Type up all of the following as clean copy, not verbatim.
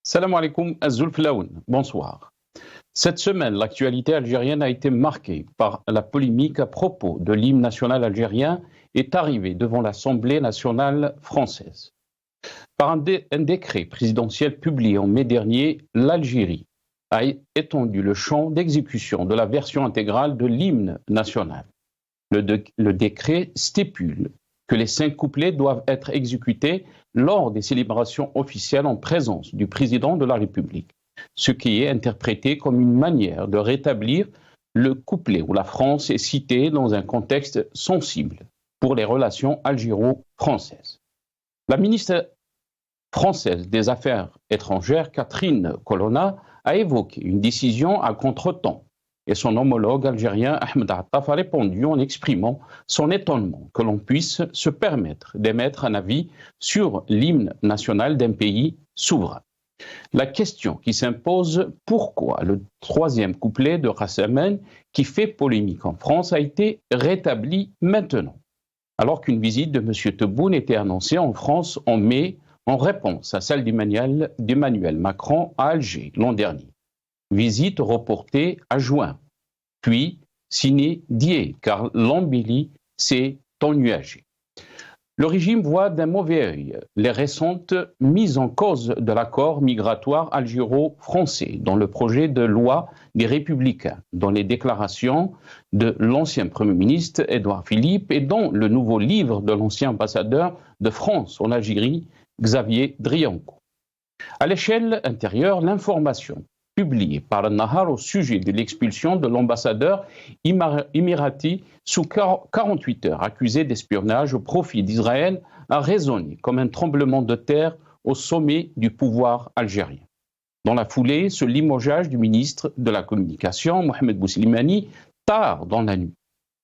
Salam alaikum, Azulf Laoun. Bonsoir. Cette semaine, l'actualité algérienne a été marquée par la polémique à propos de l'hymne national algérien est arrivée devant l'Assemblée nationale française. Par un décret présidentiel publié en mai dernier, l'Algérie a étendu le champ d'exécution de la version intégrale de l'hymne national. Le décret stipule que les 5 couplets doivent être exécutés lors des célébrations officielles en présence du président de la République, ce qui est interprété comme une manière de rétablir le couplet où la France est citée dans un contexte sensible pour les relations algéro-françaises. La ministre française des Affaires étrangères, Catherine Colonna, a évoqué une décision à contretemps et son homologue algérien Ahmed Attaf a répondu en exprimant son étonnement que l'on puisse se permettre d'émettre un avis sur l'hymne national d'un pays souverain. La question qui s'impose, pourquoi le 3e couplet de Ras Amen, qui fait polémique en France, a été rétabli maintenant, alors qu'une visite de M. Tebboune était annoncée en France en mai en réponse à celle d'Emmanuel Macron à Alger l'an dernier. Visite reportée à juin, puis sine die, car l'embellie s'est ennuagée. Le régime voit d'un mauvais œil les récentes mises en cause de l'accord migratoire algéro-français dans le projet de loi des Républicains, dans les déclarations de l'ancien Premier ministre Édouard Philippe et dans le nouveau livre de l'ancien ambassadeur de France en Algérie, Xavier Driancourt. À l'échelle intérieure, l'information publiée par Nahar au sujet de l'expulsion de l'ambassadeur émirati sous 48 heures accusé d'espionnage au profit d'Israël a résonné comme un tremblement de terre au sommet du pouvoir algérien. Dans la foulée, ce limogeage du ministre de la Communication, Mohamed Bouslimani, tard dans la nuit.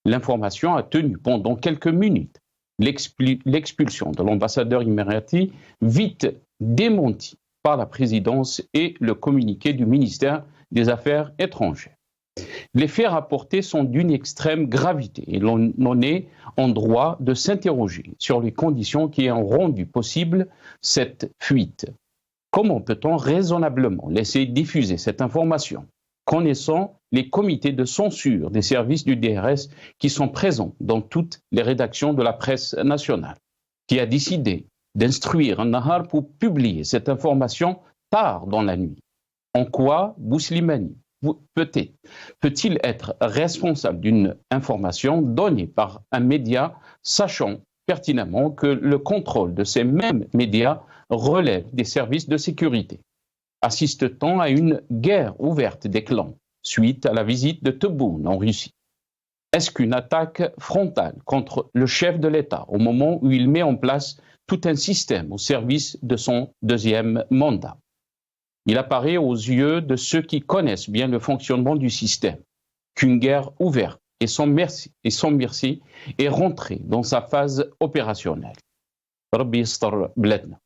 L'information a tenu pendant quelques minutes. L'expulsion de l'ambassadeur émirati, vite démentie par la présidence et le communiqué du ministère des Affaires étrangères. Les faits rapportés sont d'une extrême gravité et l'on est en droit de s'interroger sur les conditions qui ont rendu possible cette fuite. Comment peut-on raisonnablement laisser diffuser cette information, connaissant les comités de censure des services du DRS qui sont présents dans toutes les rédactions de la presse nationale, qui a décidé d'instruire un Nahar pour publier cette information tard dans la nuit? En quoi Bouslimani peut-il être responsable d'une information donnée par un média, sachant pertinemment que le contrôle de ces mêmes médias relève des services de sécurité? Assiste-t-on à une guerre ouverte des clans suite à la visite de Tebboune en Russie? Est-ce qu'une attaque frontale contre le chef de l'État au moment où il met en place tout un système au service de son 2e mandat? Il apparaît aux yeux de ceux qui connaissent bien le fonctionnement du système qu'une guerre ouverte et sans merci est rentrée dans sa phase opérationnelle. Rabbi yastar bladna.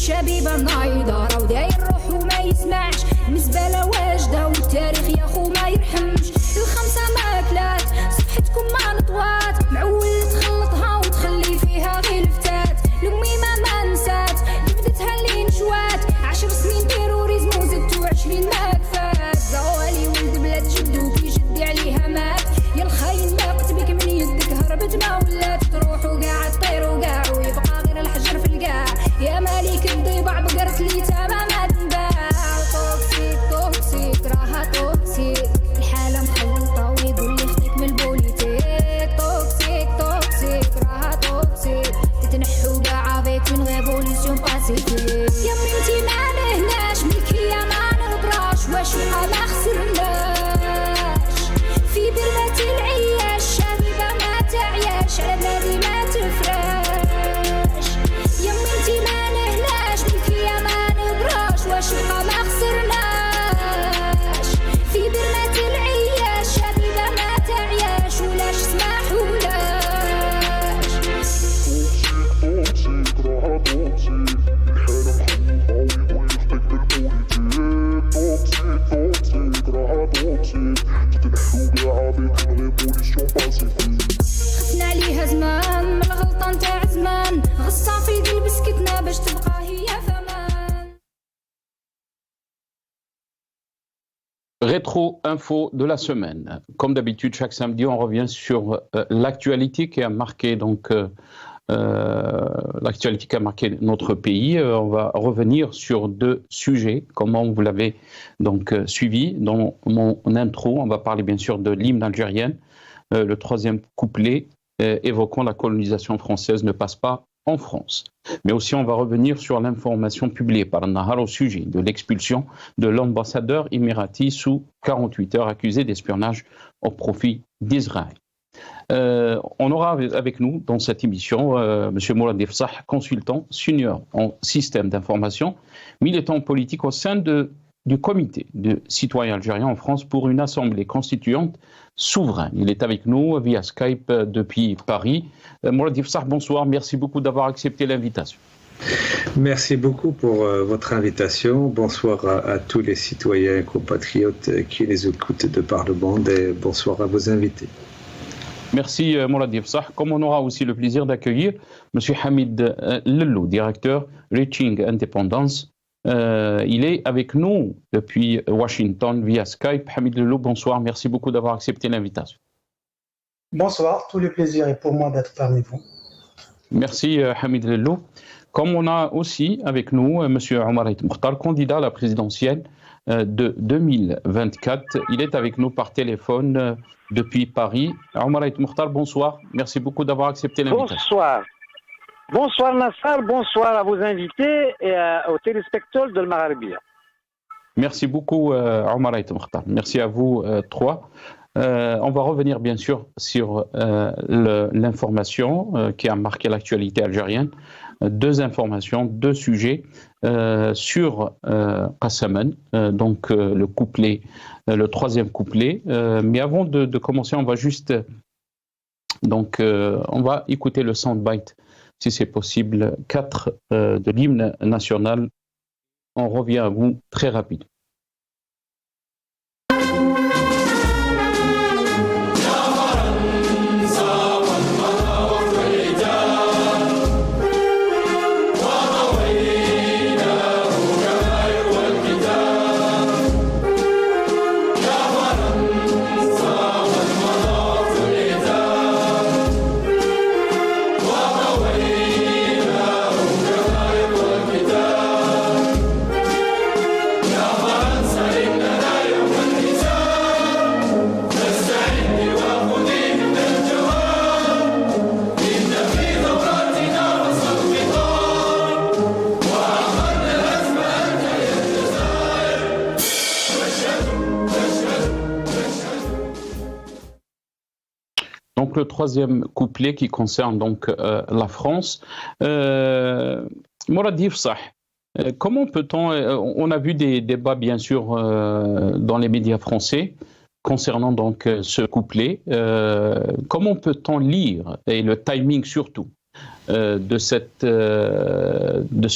شبيبة نايضة راو داير روحو ما يسمعش المزبلة واجدة والتاريخ يا خو ما يرحمش الخمسة ماكلات صفحتكم ما نطوات معول تخلطها وتخلي فيها غير الفتات لأمي ما نسات جبدتها اللي نشوات 10 سنين تيروريزم وزدتو 20 ما كفات زوالي ولد بلاد جدو كي جدي عليها مات يا الخاين لاقت بك من يدك هربت ما ولات تروح وقاع تطير وقاع ويبقى غير الحجر في القاع يا مالك الضيبع بقرت لي تمامات Rétro-info de la semaine. Comme d'habitude, chaque samedi, on revient sur l'actualité qui a marqué l'actualité qui a marqué notre pays. On va revenir sur 2 sujets, comment vous l'avez donc suivi dans mon intro. On va parler bien sûr de l'hymne algérien, le 3e couplet évoquant la colonisation française ne passe pas en France. Mais aussi, on va revenir sur l'information publiée par Nahar au sujet de l'expulsion de l'ambassadeur émirati sous 48 heures accusé d'espionnage au profit d'Israël. On aura avec nous dans cette émission M. Mourad Ifsah, consultant senior en système d'information, militant politique au sein du comité de citoyens algériens en France pour une assemblée constituante souveraine. Il est avec nous via Skype depuis Paris. Mourad Ifsah, bonsoir, merci beaucoup d'avoir accepté l'invitation. Merci beaucoup pour votre invitation. Bonsoir à tous les citoyens et compatriotes qui les écoutent de par le monde et bonsoir à vos invités. Merci Mourad Ifsah. Comme on aura aussi le plaisir d'accueillir M. Hamid Lellou, directeur Reaching Independence. Il est avec nous depuis Washington via Skype. Hamid Lellou, bonsoir. Merci beaucoup d'avoir accepté l'invitation. Bonsoir, tout le plaisir est pour moi d'être parmi vous. Merci Hamid Lellou. Comme on a aussi avec nous M. Omar Ait Mokhtar, candidat à la présidentielle de 2024. Il est avec nous par téléphone depuis Paris. Omar Ait Mokhtar, bonsoir. Merci beaucoup d'avoir accepté l'invitation. Bonsoir. Bonsoir Nassar, bonsoir à vos invités et aux téléspectateurs de Al-Maghribiya. Merci beaucoup Omar Ait Mokhtar. Merci à vous trois. On va revenir bien sûr sur l'information qui a marqué l'actualité algérienne. 2 informations, 2 sujets sur Qassaman, donc le couplet, le 3e couplet. Mais avant de commencer, on va juste on va écouter le soundbite, si c'est possible, 4 de l'hymne national. On revient à vous très rapidement. Donc le 3e couplet qui concerne donc la France. Mourad Ifsah, comment peut-on, on a vu des débats bien sûr dans les médias français concernant donc ce couplet. Comment peut-on lire, et le timing surtout, de ce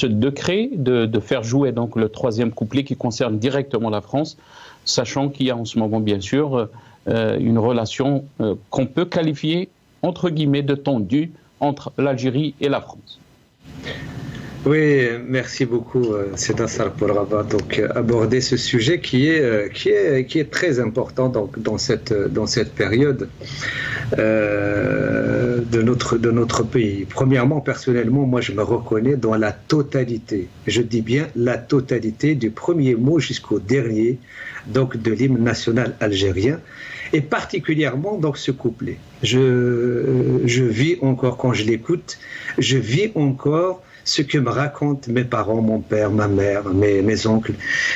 décret de faire jouer donc le 3e couplet qui concerne directement la France, sachant qu'il y a en ce moment bien sûr une relation qu'on peut qualifier entre guillemets de tendue entre l'Algérie et la France. Oui, merci beaucoup, c'est Nassar pour avoir donc abordé ce sujet qui est très important donc dans cette période de notre pays. Premièrement, personnellement, moi je me reconnais dans la totalité, je dis bien la totalité du premier mot jusqu'au dernier donc de l'hymne national algérien. Et particulièrement donc ce couplet. Je vis encore, quand je l'écoute, je vis encore ce que me racontent mes parents, mon père, ma mère, mes oncles,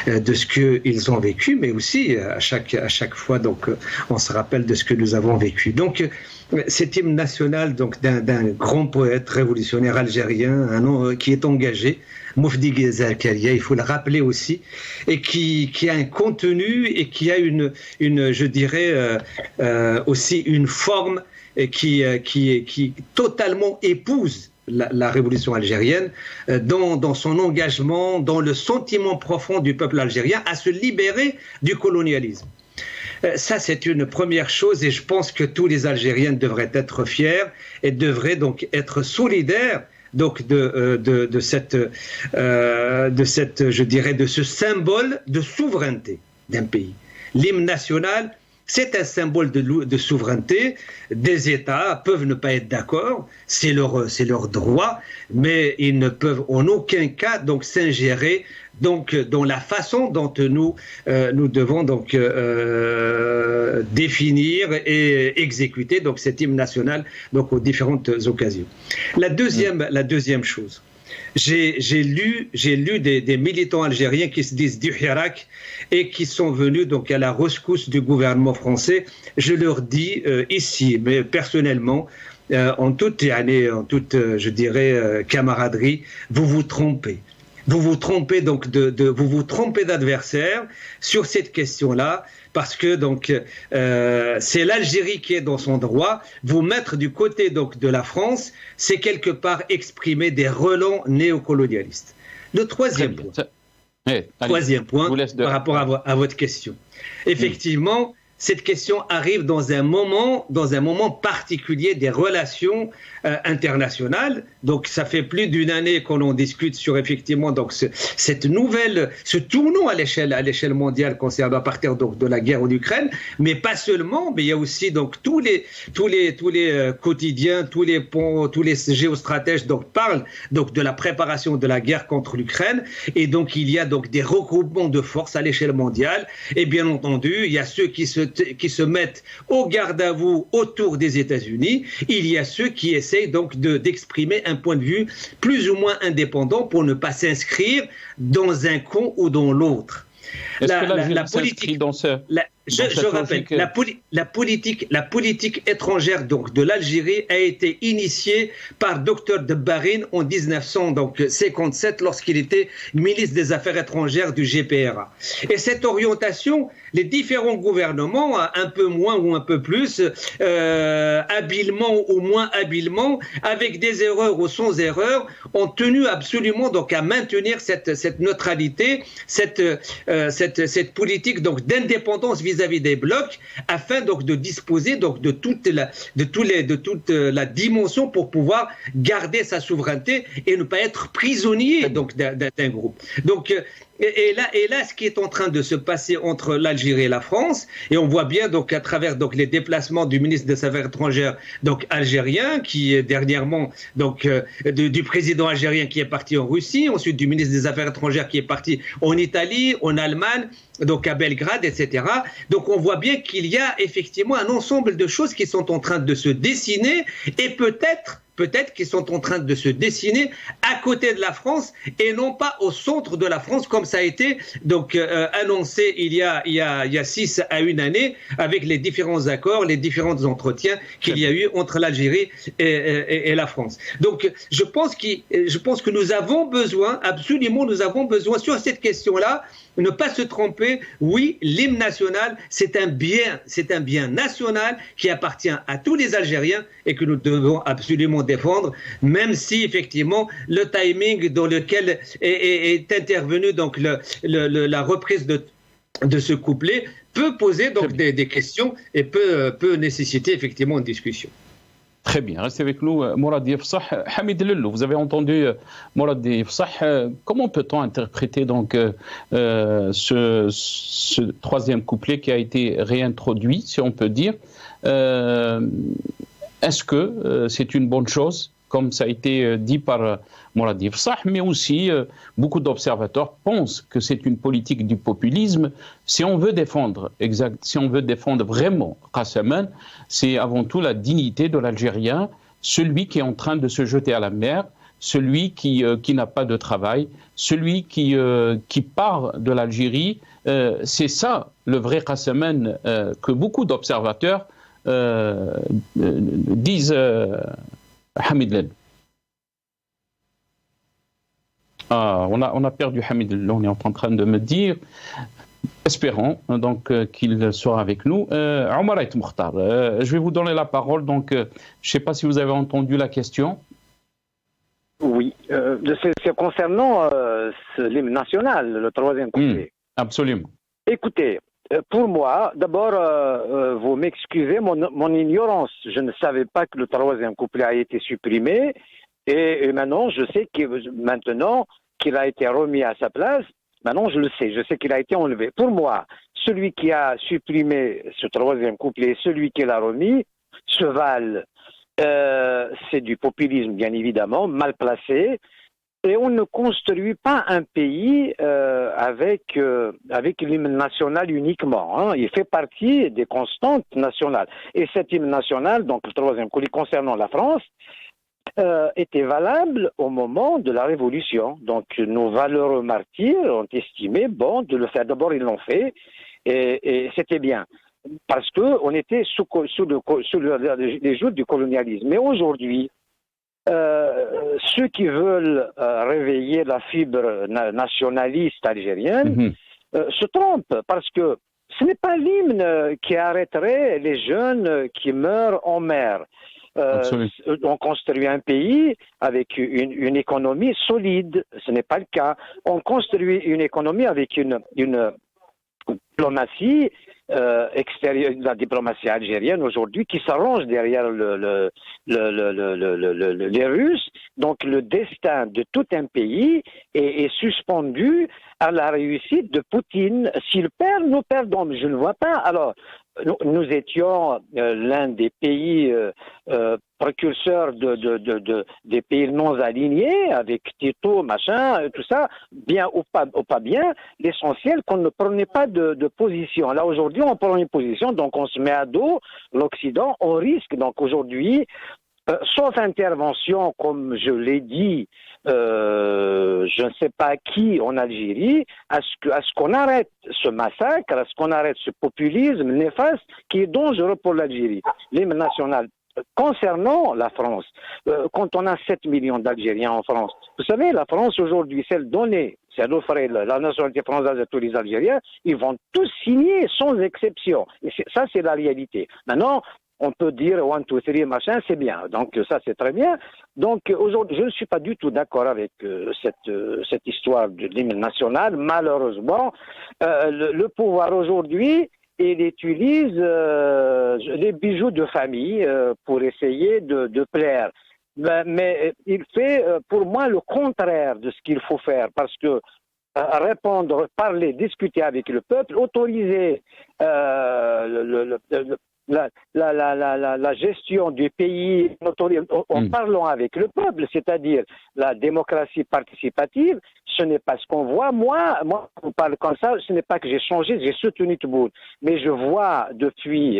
de ce qu'ils ont vécu, mais aussi à chaque fois, donc, on se rappelle de ce que nous avons vécu. Donc, cet hymne national donc, d'un grand poète révolutionnaire algérien, un nom qui est engagé, Moufdi Zakaria, il faut le rappeler aussi, et qui a un contenu et qui a une je dirais, aussi une forme qui totalement épouse la révolution algérienne, dans son engagement, dans le sentiment profond du peuple algérien à se libérer du colonialisme. Ça, c'est une première chose et je pense que tous les Algériens devraient être fiers et devraient donc être solidaires donc de cette, je dirais, de ce symbole de souveraineté d'un pays. L'hymne national, c'est un symbole de souveraineté. Des États peuvent ne pas être d'accord, c'est leur droit, mais ils ne peuvent en aucun cas donc s'ingérer donc dans la façon dont nous devons donc définir et exécuter donc cet hymne national donc aux différentes occasions. La deuxième chose. J'ai lu des militants algériens qui se disent du Hirak et qui sont venus donc à la rescousse du gouvernement français. Je leur dis ici, mais personnellement, en toute, je dirais, camaraderie, vous vous trompez. Vous vous trompez donc vous vous trompez d'adversaire sur cette question-là, parce que donc c'est l'Algérie qui est dans son droit. Vous mettre du côté donc de la France, c'est quelque part exprimer des relents néocolonialistes. Le troisième point par rapport à votre question. Effectivement, cette question arrive dans un moment particulier des relations internationales. Donc, ça fait plus d'une année qu'on en discute sur effectivement donc ce tournant à l'échelle mondiale concernant à partir donc de la guerre en Ukraine, mais pas seulement. Mais il y a aussi donc tous les quotidiens, tous les géostratèges donc parlent donc de la préparation de la guerre contre l'Ukraine, et donc il y a donc des regroupements de forces à l'échelle mondiale. Et bien entendu, il y a ceux qui se mettent au garde à vous autour des États-Unis. Il y a ceux qui essayent donc d'exprimer un point de vue plus ou moins indépendant pour ne pas s'inscrire dans un camp ou dans l'autre. La politique, je rappelle, la politique étrangère donc de l'Algérie a été initiée par Dr de Barine en 1957 lorsqu'il était ministre des Affaires étrangères du GPRA. Et cette orientation, les différents gouvernements, un peu moins ou un peu plus, habilement ou moins habilement, avec des erreurs ou sans erreurs, ont tenu absolument donc à maintenir cette neutralité, cette politique donc d'indépendance vis-à-vis des blocs, afin donc de disposer donc de toute la dimension pour pouvoir garder sa souveraineté et ne pas être prisonnier donc d'un groupe. Donc et là, ce qui est en train de se passer entre l'Algérie et la France, et on voit bien donc à travers donc les déplacements du ministre des Affaires étrangères donc algérien, qui est dernièrement donc du président algérien qui est parti en Russie, ensuite du ministre des Affaires étrangères qui est parti en Italie, en Allemagne, donc à Belgrade, etc. Donc on voit bien qu'il y a effectivement un ensemble de choses qui sont en train de se dessiner, et peut-être qui sont en train de se dessiner à côté de la France et non pas au centre de la France, comme ça a été donc annoncé il y a 6 à 1 année, avec les différents accords, les différents entretiens qu'il y a eu entre l'Algérie et la France. Donc je pense que nous avons besoin, absolument nous avons besoin sur cette question-là, ne pas se tromper. Oui, l'hymne national, c'est un bien national qui appartient à tous les Algériens et que nous devons absolument défendre, même si effectivement le timing dans lequel est intervenu donc la reprise de ce couplet peut poser donc des questions et peut nécessiter effectivement une discussion. Très bien, restez avec nous, Mourad Yefsah. Hamid Lellou, vous avez entendu Mourad Yefsah. Comment peut-on interpréter donc ce troisième couplet qui a été réintroduit, si on peut dire? Est-ce que c'est une bonne chose, comme ça a été dit par Mourad Yefsah, mais aussi beaucoup d'observateurs pensent que c'est une politique du populisme. Si on veut défendre vraiment Qassaman, c'est avant tout la dignité de l'Algérien, celui qui est en train de se jeter à la mer, celui qui n'a pas de travail, celui qui part de l'Algérie. C'est ça le vrai Qassaman que beaucoup d'observateurs disent. Hamid Lellou. On a perdu Hamid Lellou, on est en train de me dire. Espérons donc qu'il sera avec nous. Omar Ait Mokhtar, je vais vous donner la parole. Donc, je ne sais pas si vous avez entendu la question. Oui, c'est concernant l'hymne national, le troisième couplet. Absolument. Écoutez, pour moi, d'abord, vous m'excusez mon ignorance. Je ne savais pas que le troisième couplet a été supprimé. Et maintenant, je sais qu'il a été remis à sa place. Maintenant, je le sais, je sais qu'il a été enlevé. Pour moi, celui qui a supprimé ce troisième couplet, celui qui l'a remis, se valent. C'est du populisme, bien évidemment, mal placé. Et on ne construit pas un pays avec l'hymne national uniquement. Hein. Il fait partie des constantes nationales. Et cet hymne national, donc le troisième couplet concernant la France, était valable au moment de la Révolution. Donc nos valeureux martyrs ont estimé bon de le faire. D'abord, ils l'ont fait et c'était bien. Parce qu'on était sous les joutes du colonialisme. Mais aujourd'hui, ceux qui veulent réveiller la fibre nationaliste algérienne se trompent parce que ce n'est pas l'hymne qui arrêterait les jeunes qui meurent en mer. On construit un pays avec une économie solide, ce n'est pas le cas. On construit une économie avec une diplomatie extérieure, la diplomatie algérienne aujourd'hui qui s'arrange derrière les Russes. Donc le destin de tout un pays est suspendu à la réussite de Poutine. S'il perd, nous perdons. Je ne vois pas. Alors, nous étions l'un des pays précurseurs des pays non alignés, avec Tito, machin, tout ça, bien ou pas bien. L'essentiel, qu'on ne prenait pas de position. Là, aujourd'hui, on prend une position, donc on se met à dos l'Occident, on risque. Donc aujourd'hui, sauf intervention, comme je l'ai dit, je ne sais pas qui en Algérie, à ce qu'on arrête ce massacre, à ce qu'on arrête ce populisme néfaste qui est dangereux pour l'Algérie. L'hymne national. Concernant la France, quand on a 7 millions d'Algériens en France, vous savez, la France aujourd'hui, si elle offrait la nationalité française à tous les Algériens, ils vont tous signer sans exception. Et ça, c'est la réalité. Maintenant, on peut dire 1, 2, 3, machin, c'est bien. Donc ça, c'est très bien. Donc aujourd'hui, je ne suis pas du tout d'accord avec cette histoire de l'hymne national. Malheureusement, le pouvoir aujourd'hui, il utilise les bijoux de famille pour essayer de plaire. Mais il fait, pour moi, le contraire de ce qu'il faut faire, parce que répondre, parler, discuter avec le peuple, autoriser la gestion du pays en parlant avec le peuple, c'est-à-dire la démocratie participative, ce n'est pas ce qu'on voit. Moi, on parle comme ça, ce n'est pas que j'ai changé, j'ai soutenu Tebboune, mais je vois depuis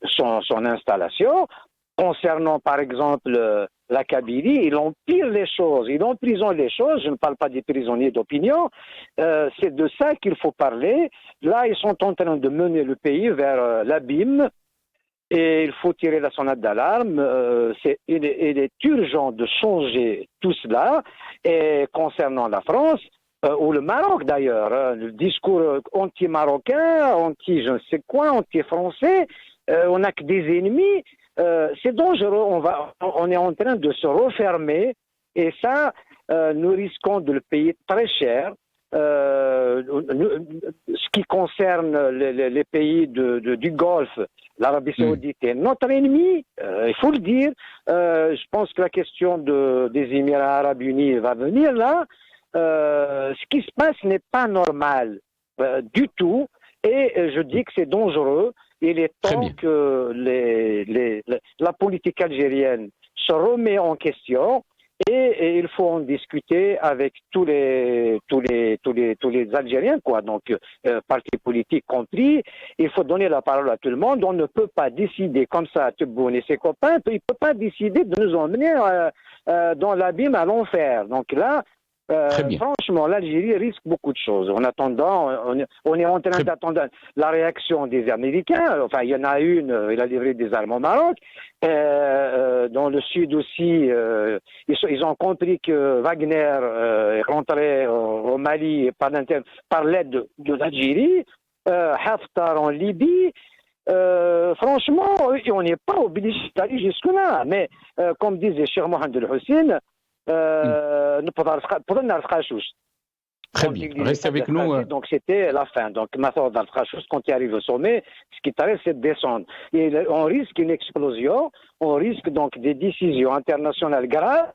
son installation, concernant par exemple la Kabylie, il empire les choses, il emprisonne les choses, je ne parle pas des prisonniers d'opinion, c'est de ça qu'il faut parler. Là, ils sont en train de mener le pays vers l'abîme, et il faut tirer la sonnette d'alarme. Il est urgent de changer tout cela. Et concernant la France, ou le Maroc d'ailleurs, le discours anti-marocain, anti-je ne sais quoi, anti-français, on n'a que des ennemis. C'est dangereux, on est en train de se refermer, et ça, nous risquons de le payer très cher. Ce qui concerne les pays du Golfe, l'Arabie Saoudite est notre ennemi, il faut le dire. Je pense que la question des Émirats Arabes Unis va venir là. Ce qui se passe n'est pas normal du tout, et je dis que c'est dangereux. Il est temps que la politique algérienne se remet en question. Et il faut en discuter avec tous les Algériens, quoi. Donc, partis politiques compris. Il faut donner la parole à tout le monde. On ne peut pas décider comme ça, Tebboune et ses copains, il ne peut pas décider de nous emmener dans l'abîme à l'enfer. Donc là, franchement, l'Algérie risque beaucoup de choses. En attendant, on est en train d'attendre la réaction des Américains. Enfin, il y en a une, il a livré des armes au Maroc. Dans le sud aussi, ils ont compris que Wagner rentrait au Mali par l'aide de l'Algérie. Haftar en Libye. Franchement, on n'est pas obligé d'aller jusque-là. Mais comme disait Cheikh Mohamed El Hussein, Très bien, restez avec nous. Donc c'était la fin. Donc maintenant, quand il arrive au sommet, ce qui t'arrive, c'est de descendre. Et on risque une explosion, on risque donc des décisions internationales graves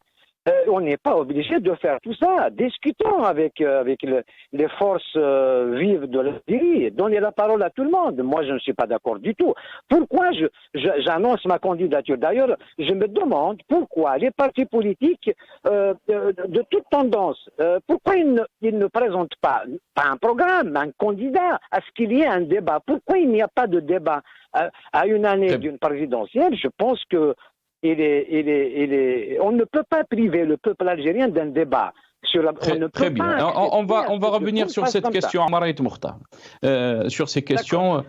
On n'est pas obligé de faire tout ça. Discutons avec les forces vives de l'Algérie. Donnez la parole à tout le monde. Moi, je ne suis pas d'accord du tout. Pourquoi j'annonce ma candidature? D'ailleurs, je me demande pourquoi les partis politiques de toute tendance, pourquoi ils ne présentent pas un programme, un candidat, à ce qu'il y ait un débat. Pourquoi il n'y a pas de débat à une année d'une présidentielle? Je pense que on ne peut pas priver le peuple algérien d'un débat. Très bien. On va revenir sur cette question, Omar Ayt Moukhtar. Sur ces questions,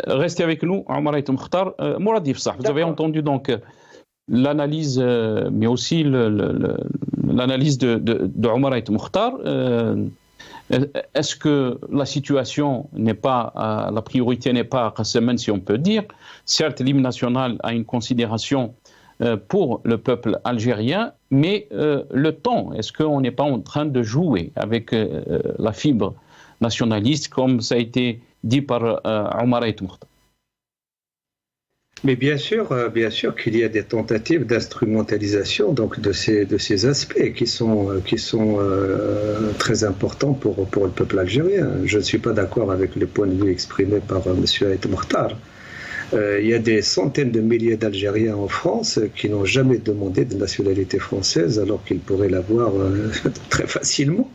restez avec nous, Omar Ayt Moukhtar. Mourad Ifsah, vous avez entendu donc l'analyse, mais aussi l'analyse de Omar Ayt Moukhtar. Est-ce que la situation n'est pas, la priorité n'est pas à Qassemen, si on peut dire? Certes, l'hymne national a une considération pour le peuple algérien, mais le temps, est-ce qu'on n'est pas en train de jouer avec la fibre nationaliste, comme ça a été dit par Omar Ayt Moukhtar? Mais bien sûr qu'il y a des tentatives d'instrumentalisation donc de ces aspects qui sont très importants pour le peuple algérien. Je ne suis pas d'accord avec les points de vue exprimés par M. Ayt Moukhtar. Il y a des centaines de milliers d'Algériens en France qui n'ont jamais demandé de nationalité française alors qu'ils pourraient l'avoir très facilement.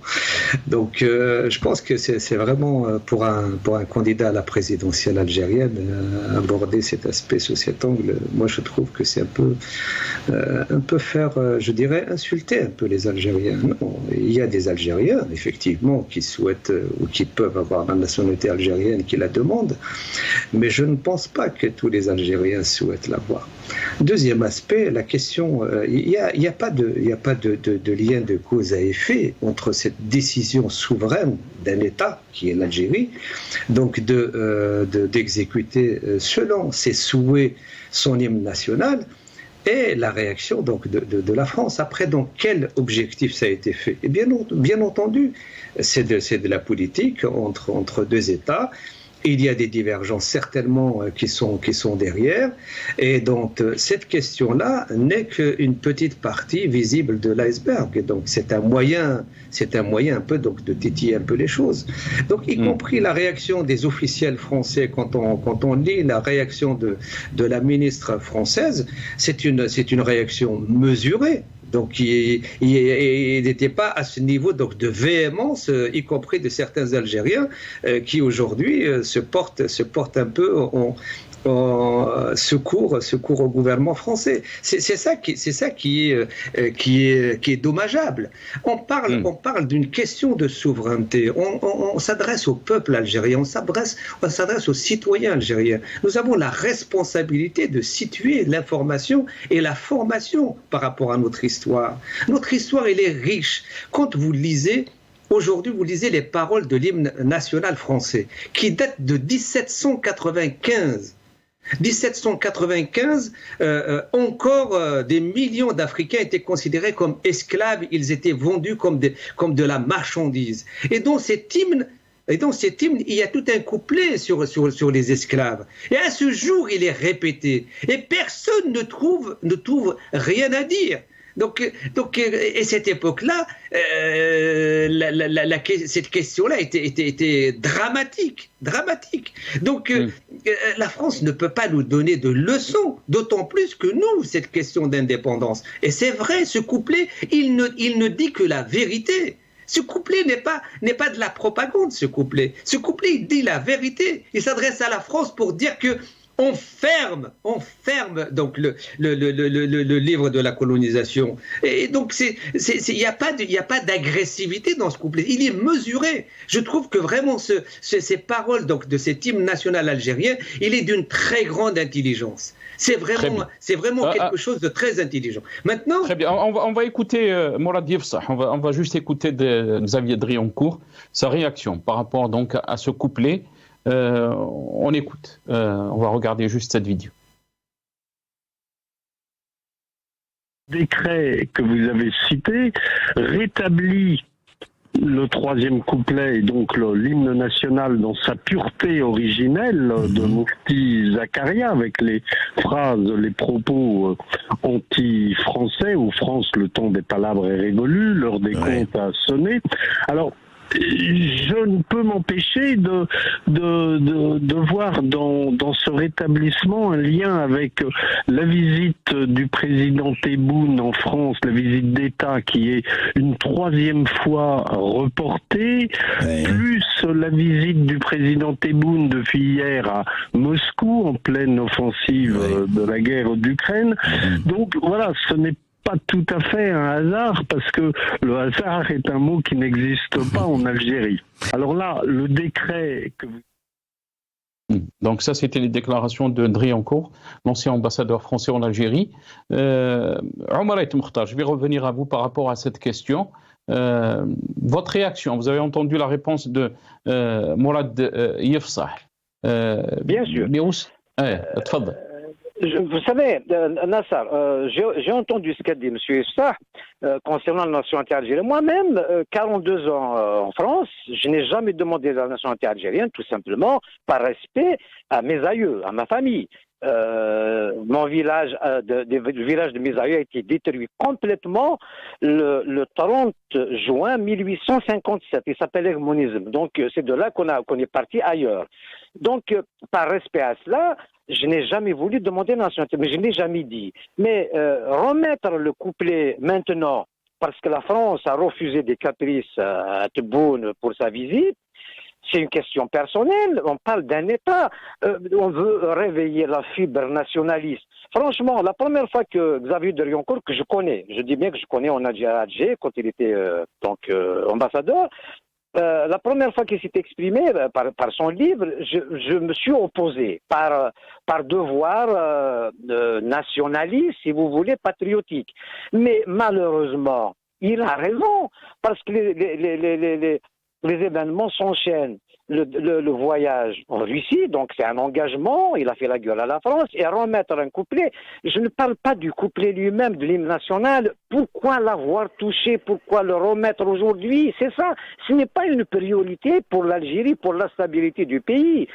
Donc je pense que c'est vraiment pour un candidat à la présidentielle algérienne aborder cet aspect sous cet angle. Moi je trouve que c'est un peu faire, je dirais, insulter un peu les Algériens. Non, il y a des Algériens effectivement qui souhaitent ou qui peuvent avoir la nationalité algérienne, qui la demandent, mais je ne pense pas que tous les Algériens souhaitent l'avoir. Deuxième aspect, la question, il n'y a pas de lien de cause à effet entre cette décision souveraine d'un État, qui est l'Algérie, donc d'exécuter selon ses souhaits son hymne national, et la réaction donc de la France. Après, donc, quel objectif ça a été fait? Et bien entendu, c'est de la politique entre deux États. Il y a des divergences certainement qui sont derrière, et donc cette question-là n'est qu'une petite partie visible de l'iceberg. Et donc c'est un moyen un peu donc de titiller un peu les choses. Donc y compris la réaction des officiels français quand on lit la réaction de la ministre française, c'est une réaction mesurée. Donc, il n'était pas à ce niveau donc, de véhémence, y compris de certains Algériens qui aujourd'hui se portent un peu en secours au gouvernement français. C'est ça qui est dommageable. On parle d'une question de souveraineté. On s'adresse au peuple algérien, on s'adresse aux citoyens algériens. Nous avons la responsabilité de situer l'information et la formation par rapport à notre histoire. Notre histoire, elle est riche. Quand vous lisez aujourd'hui, vous lisez les paroles de l'hymne national français, qui date de 1795. 1795, encore des millions d'Africains étaient considérés comme esclaves, ils étaient vendus comme de la marchandise. Et dans cet hymne, il y a tout un couplet sur les esclaves. Et à ce jour, il est répété. Et personne ne trouve rien à dire. Donc, et cette époque-là, cette question-là était dramatique. Donc, la France ne peut pas nous donner de leçons, d'autant plus que nous, cette question d'indépendance. Et c'est vrai, ce couplet, il ne dit que la vérité. Ce couplet n'est pas de la propagande, ce couplet. Ce couplet, il dit la vérité. Il s'adresse à la France pour dire que on ferme donc le livre de la colonisation. Et donc il n'y a pas d'agressivité dans ce couplet. Il est mesuré. Je trouve que vraiment ces paroles donc de cet hymne national algérien, il est d'une très grande intelligence. C'est vraiment quelque chose de très intelligent. Maintenant, très bien. On va écouter Mourad Ifsah. On va juste écouter Xavier Drioncourt, sa réaction par rapport donc à ce couplet. On écoute. On va regarder juste cette vidéo. Le décret que vous avez cité rétablit le troisième couplet, donc l'hymne national dans sa pureté originelle de Mufti Zakaria, avec les phrases, les propos anti-français, où France, le temps des palabres est révolu, l'heure des comptes a sonné. Alors, je ne peux m'empêcher de voir dans ce rétablissement un lien avec la visite du président Tebboune en France, la visite d'État qui est une troisième fois reportée, plus la visite du président Tebboune depuis hier à Moscou en pleine offensive de la guerre d'Ukraine. Donc voilà, ce n'est pas tout à fait un hasard, parce que le hasard est un mot qui n'existe pas en Algérie. Alors là, le décret que vous... Donc ça, c'était les déclarations de Driancourt, l'ancien ambassadeur français en Algérie. Omar El Mokhtar, je vais revenir à vous par rapport à cette question. Votre réaction, vous avez entendu la réponse de Mourad Yefsah. Bien sûr. Vous savez, Nassar, j'ai entendu ce qu'a dit M. Yefsah concernant la nationalité algérienne. Moi-même, 42 ans en France, je n'ai jamais demandé la nationalité algérienne, tout simplement par respect à mes aïeux, à ma famille. Mon village, le village de mes aïeux a été détruit complètement le 30 juin 1857. Il s'appelle Hermonisme. Donc c'est de là qu'on est parti ailleurs. Donc par respect à cela, je n'ai jamais voulu demander la nationalité, mais je ne l'ai jamais dit. Mais remettre le couplet maintenant, parce que la France a refusé des caprices à Tebboune pour sa visite, c'est une question personnelle. On parle d'un État. On veut réveiller la fibre nationaliste. Franchement, la première fois que Xavier Driancourt, que je connais, je dis bien que je connais en Alger quand il était ambassadeur, la première fois qu'il s'est exprimé par son livre, je me suis opposé par devoir nationaliste, si vous voulez, patriotique. Mais malheureusement, il a raison, parce que les événements s'enchaînent. Le voyage en Russie, donc c'est un engagement, il a fait la gueule à la France, et remettre un couplet, je ne parle pas du couplet lui-même, de l'hymne national, pourquoi l'avoir touché, pourquoi le remettre aujourd'hui, c'est ça, ce n'est pas une priorité pour l'Algérie, pour la stabilité du pays,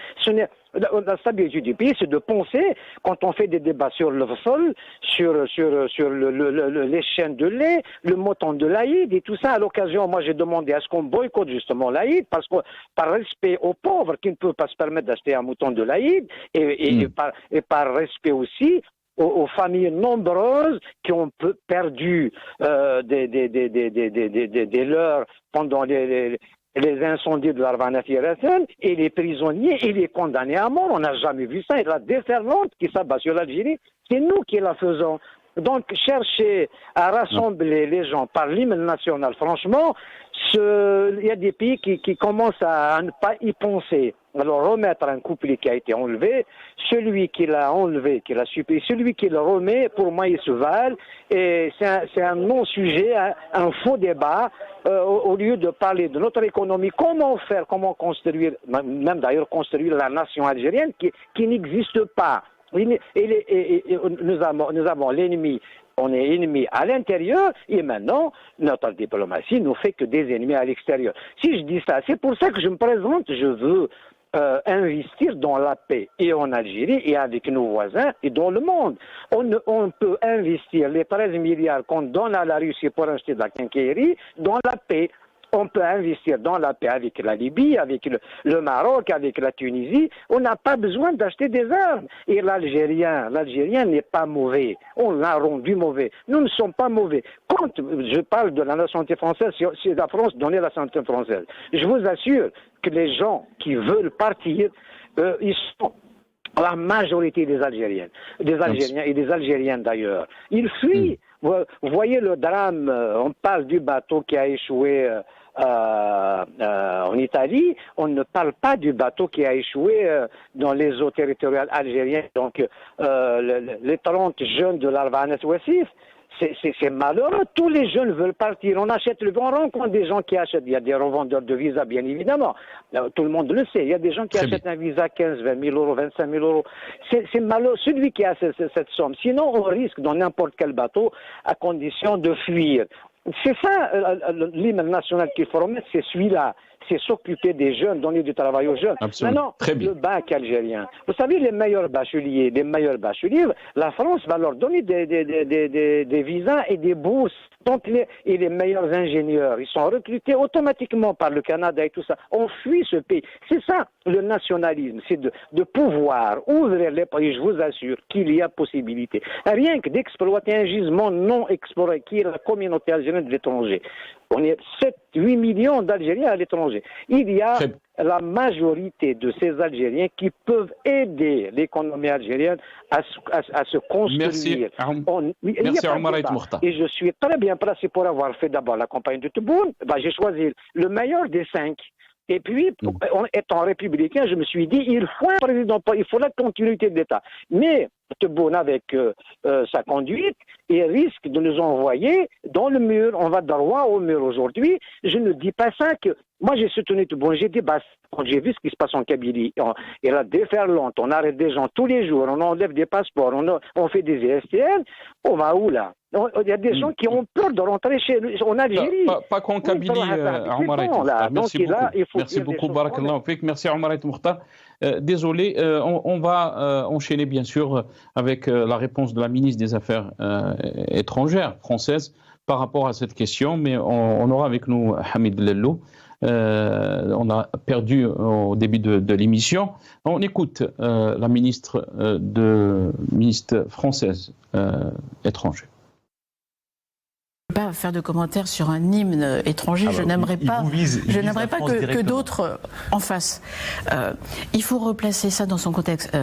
la stabilité du pays, c'est de penser, quand on fait des débats sur le sol, sur les chaînes de lait, le mouton de l'Aïd et tout ça. À l'occasion, moi j'ai demandé à ce qu'on boycotte justement l'Aïd, parce que par respect aux pauvres qui ne peuvent pas se permettre d'acheter un mouton de l'Aïd, et par respect aussi aux familles nombreuses qui ont perdu des leurs pendant les incendies de l'Arvanat et les prisonniers et les condamnés à mort. On n'a jamais vu ça. Et la déferlante qui s'abat sur l'Algérie, c'est nous qui la faisons. Donc, chercher à rassembler les gens par l'hymne national, franchement, il y a des pays qui commencent à ne pas y penser. Alors, remettre un couplet qui a été enlevé, celui qui l'a enlevé, qui l'a supprimé, celui qui le remet, pour moi, il se valent. Et c'est un non-sujet, un faux débat. Au lieu de parler de notre économie, comment construire, même d'ailleurs construire la nation algérienne qui n'existe pas. Et nous avons l'ennemi, on est ennemis à l'intérieur, et maintenant, notre diplomatie ne fait que des ennemis à l'extérieur. Si je dis ça, c'est pour ça que je me présente, je veux investir dans la paix, et en Algérie, et avec nos voisins, et dans le monde. On peut investir les 13 milliards qu'on donne à la Russie pour acheter de la quincaillerie dans la paix. On peut investir dans la paix avec la Libye, avec le Maroc, avec la Tunisie. On n'a pas besoin d'acheter des armes. Et l'Algérien n'est pas mauvais. On l'a rendu mauvais. Nous ne sommes pas mauvais. Quand je parle de la nationalité française, c'est la France donnait la nationalité française. Je vous assure que les gens qui veulent partir, ils sont la majorité des Algériens et des Algériennes d'ailleurs. Ils fuient. Vous voyez le drame, on parle du bateau qui a échoué en Italie, on ne parle pas du bateau qui a échoué dans les eaux territoriales algériennes. Donc les 30 jeunes de l'Arvanat Ouassif, c'est malheureux. Tous les jeunes veulent partir. On rencontre des gens qui achètent. Il y a des revendeurs de visas, bien évidemment. Tout le monde le sait. Il y a des gens qui achètent un visa 15, 20 000 euros, 25 000 euros. C'est malheureux. Celui qui a cette somme. Sinon, on risque dans n'importe quel bateau à condition de fuir. C'est ça, l'hymne national qu'il faut remettre, c'est celui-là. C'est s'occuper des jeunes, donner du travail aux jeunes. Absolument. Maintenant, le bac algérien. Vous savez, les meilleurs bacheliers, la France va leur donner des visas et des bourses. Donc, et les meilleurs ingénieurs, ils sont recrutés automatiquement par le Canada et tout ça. On fuit ce pays. C'est ça, le nationalisme. C'est de pouvoir ouvrir les pays. Je vous assure qu'il y a possibilité. Rien que d'exploiter un gisement non exploré, qui est la communauté algérienne de l'étranger. On est 7-8 millions d'Algériens à l'étranger. Il y a la majorité de ces Algériens qui peuvent aider l'économie algérienne à se construire. Merci Omar Ait Mokhtar. Et je suis très bien placé pour avoir fait d'abord la campagne de Tebboune. J'ai choisi le meilleur des 5. Et puis, étant républicain, je me suis dit, il faut un président, il faut la continuité de l'État. Mais Tebboune, avec sa conduite, il risque de nous envoyer dans le mur. On va droit au mur aujourd'hui. Je ne dis pas ça que... Moi, j'ai soutenu Tebboune, j'ai débattu. Quand j'ai vu ce qui se passe en Kabylie, et la déferlante, on arrête des gens tous les jours, on enlève des passeports, on fait des ISTN, on va où là? Il y a des gens qui ont peur de rentrer en Algérie. Pas qu'en Kabylie, Omar Ait Mokhtar. Merci beaucoup, Barakallahu Fik. Merci Omar Ait Mokhtar. Désolé, on va enchaîner bien sûr avec la réponse de la ministre des Affaires étrangères française par rapport à cette question, mais on aura avec nous Hamid Lello. On a perdu au début de l'émission. On écoute la ministre française étrangère. Pas faire de commentaires sur un hymne étranger. Je n'aimerais pas que d'autres en fassent. Il faut replacer ça dans son contexte.